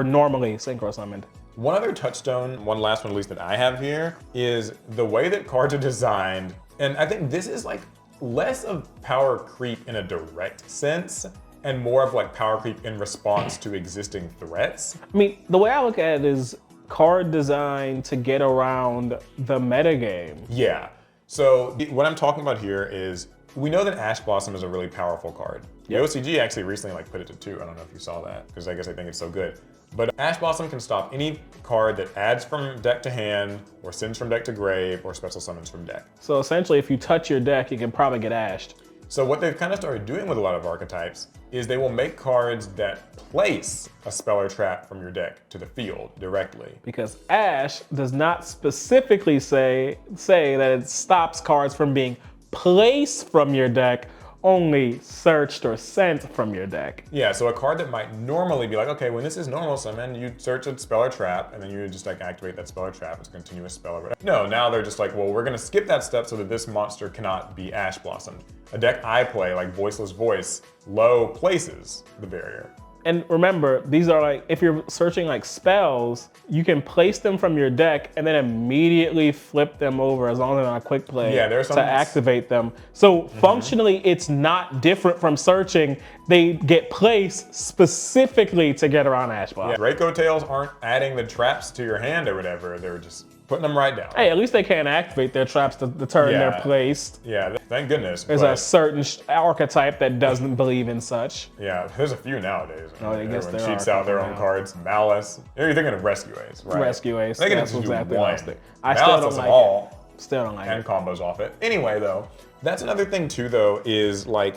S3: normally synchro summoned.
S4: One other touchstone, one last one at least that I have here, is the way that cards are designed, and I think this is like less of power creep in a direct sense and more of like power creep in response to existing threats.
S3: I mean, the way I look at it is card design to get around the metagame.
S4: Yeah, so what I'm talking about here is, we know that Ash Blossom is a really powerful card. The OCG actually recently like put it to 2. I don't know if you saw that, because I guess I think it's so good. But Ash Blossom can stop any card that adds from deck to hand, or sends from deck to grave, or special summons from deck.
S3: So essentially, if you touch your deck, you can probably get ashed.
S4: So what they've kind of started doing with a lot of archetypes is they will make cards that place a spell or trap from your deck to the field directly.
S3: Because Ash does not specifically say that it stops cards from being placed from your deck, only searched or sent from your deck.
S4: Yeah, so a card that might normally be like, okay, when this is normal summon, you search a spell or trap, and then you just like activate that spell or trap. It's a continuous spell or whatever. No, now they're just like, well, we're gonna skip that step so that this monster cannot be Ash Blossomed. A deck I play, like Voiceless Voice, low places the barrier.
S3: And remember, these are like, if you're searching like spells, you can place them from your deck and then immediately flip them over as long as they're not quick play to activate them. So functionally, it's not different from searching. They get placed specifically to get around Ash Blossom.
S4: Yeah, Draco Tails aren't adding the traps to your hand or whatever. They're just Putting them right down.
S3: Hey, at least they can't activate their traps the turn
S4: Yeah.
S3: they're placed.
S4: Yeah, thank goodness.
S3: There's a certain archetype that doesn't believe in such.
S4: Yeah, there's a few nowadays.
S3: Oh, I guess
S4: Everyone
S3: there
S4: cheats
S3: are a
S4: out their
S3: couple
S4: own
S3: now.
S4: cards. Malice. You're thinking of Rescue Ace, right?
S3: Rescue Ace.
S4: They can
S3: That's
S4: just do
S3: exactly what I was
S4: one.
S3: thinking. I
S4: Malice
S3: still
S4: does
S3: don't
S4: them
S3: like
S4: all.
S3: it. Still don't like
S4: And
S3: it.
S4: combos off it. Anyway, though, that's another thing too, though, is like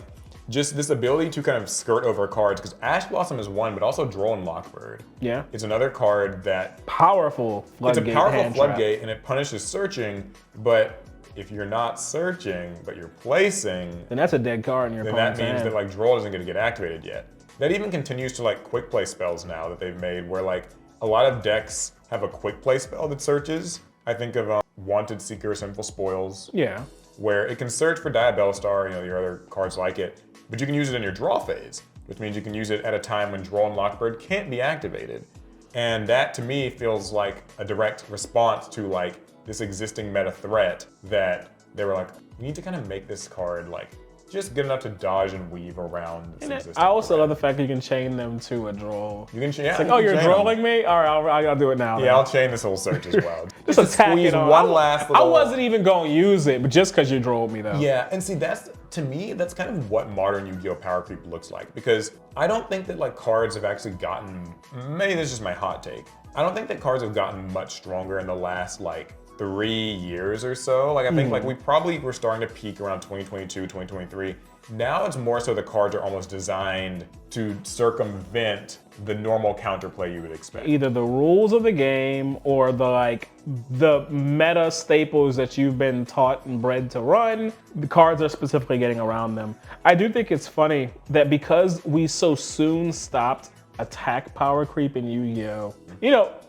S4: just this ability to kind of skirt over cards, because Ash Blossom is one, but also Droll and Lockbird.
S3: Yeah.
S4: It's another card that
S3: Powerful floodgate.
S4: it's a powerful
S3: hand trap.
S4: floodgate, and it punishes searching, but if you're not searching, but you're placing,
S3: Then that's a dead card in your
S4: then that
S3: opponent's
S4: means
S3: hand.
S4: that like Droll isn't going to get activated yet. That even continues to like quick play spells now that they've made, where like a lot of decks have a quick play spell that searches. I think of Wanted Seeker, Sinful Spoils,
S3: Yeah.
S4: where it can search for Diabellstar, your other cards like it, but you can use it in your draw phase, which means you can use it at a time when Droll and Lockbird can't be activated. And that to me feels like a direct response to like this existing meta threat that they were like, we need to kind of make this card like just good enough to dodge and weave around this existing
S3: I also
S4: threat.
S3: love the fact that you can chain them to a droll.
S4: You can, yeah,
S3: It's like,
S4: you
S3: oh,
S4: can
S3: you're
S4: chain 'em.
S3: drolling me? All right, I gotta do it now.
S4: Yeah, I'll chain this whole search as well.
S3: Just attack
S4: squeeze
S3: it on.
S4: one last
S3: I
S4: little...
S3: wasn't even gonna use it, but just because you drolled me though.
S4: Yeah, and see, that's, to me, that's kind of what modern Yu-Gi-Oh! Power Creep looks like, because I don't think that like cards have actually gotten, maybe this is just my hot take, I don't think that cards have gotten much stronger in the last like 3 years or so. Like I think like we probably were starting to peak around 2022, 2023. Now it's more so the cards are almost designed to circumvent the normal counterplay you would expect.
S3: Either the rules of the game or the meta staples that you've been taught and bred to run, the cards are specifically getting around them. I do think it's funny that because we so soon stopped attack power creep in Yu-Gi-Oh!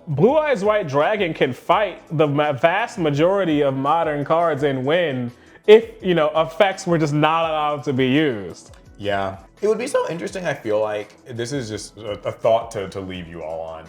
S3: Blue Eyes White Dragon can fight the vast majority of modern cards and win if, effects were just not allowed to be used.
S4: Yeah. It would be so interesting, I feel like, this is just a thought to leave you all on,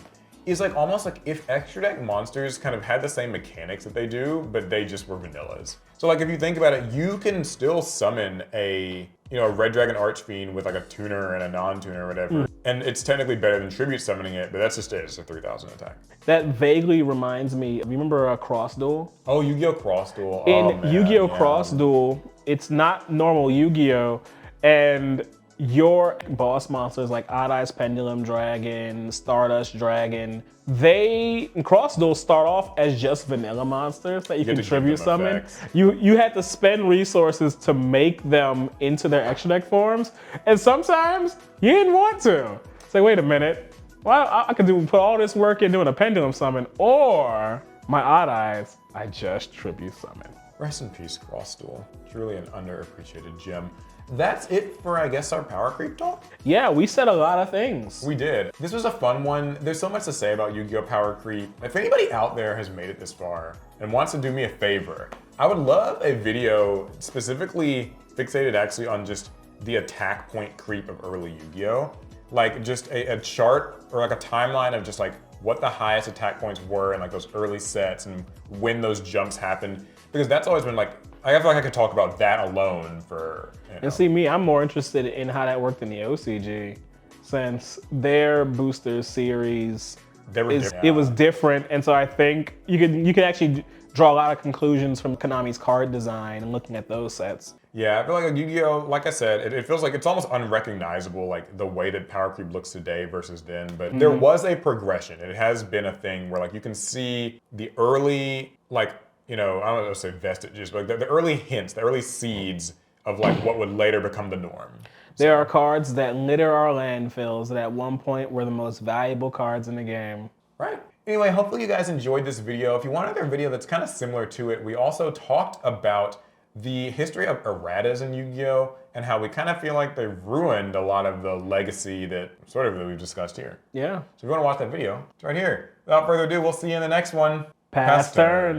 S4: is like almost like if extra deck monsters kind of had the same mechanics that they do, but they just were vanillas. So like if you think about it, you can still summon a Red Dragon Archfiend with like a tuner and a non-tuner or whatever, and it's technically better than Tribute summoning it, but that's just it, it's a 3,000 attack.
S3: That vaguely reminds me, remember Cross Duel?
S4: Oh, Yu-Gi-Oh! Cross Duel.
S3: In Yu-Gi-Oh! Cross Duel, it's not normal Yu-Gi-Oh! And your boss monsters like Odd Eyes Pendulum Dragon, Stardust Dragon, they, in Cross Duel, start off as just vanilla monsters that you can
S4: to give
S3: tribute
S4: them
S3: summon.
S4: effects.
S3: You had to spend resources to make them into their extra deck forms, and sometimes you didn't want to. Say, wait a minute, well, I could put all this work in doing a Pendulum summon, or my Odd Eyes, I just tribute summon.
S4: Rest in peace, Cross Duel. Truly an underappreciated gem. That's it for, I guess, our Power Creep talk.
S3: Yeah, we said a lot of things.
S4: We did. This was a fun one. There's so much to say about Yu-Gi-Oh! Power Creep. If anybody out there has made it this far and wants to do me a favor, I would love a video specifically fixated actually on just the attack point creep of early Yu-Gi-Oh! Like just a chart or like a timeline of just like what the highest attack points were in like those early sets and when those jumps happened. Because that's always been like, I feel like I could talk about that alone for,
S3: And see me, I'm more interested in how that worked in the OCG, since their booster series, it was different. And so I think you could actually draw a lot of conclusions from Konami's card design and looking at those sets.
S4: Yeah, I feel like Yu-Gi-Oh!, like I said, it feels like it's almost unrecognizable, like the way that Power Creep looks today versus then, but there was a progression. It has been a thing where like you can see the early, like, I don't know, say vestiges, but the early hints, the early seeds of like what would later become the norm.
S3: There are cards that litter our landfills that at one point were the most valuable cards in the game.
S4: Right. Anyway, hopefully you guys enjoyed this video. If you want another video that's kind of similar to it, we also talked about the history of erratas in Yu-Gi-Oh! And how we kind of feel like they've ruined a lot of the legacy that we've discussed here.
S3: Yeah.
S4: So if you want to watch that video, it's right here. Without further ado, we'll see you in the next one.
S3: Pass turn.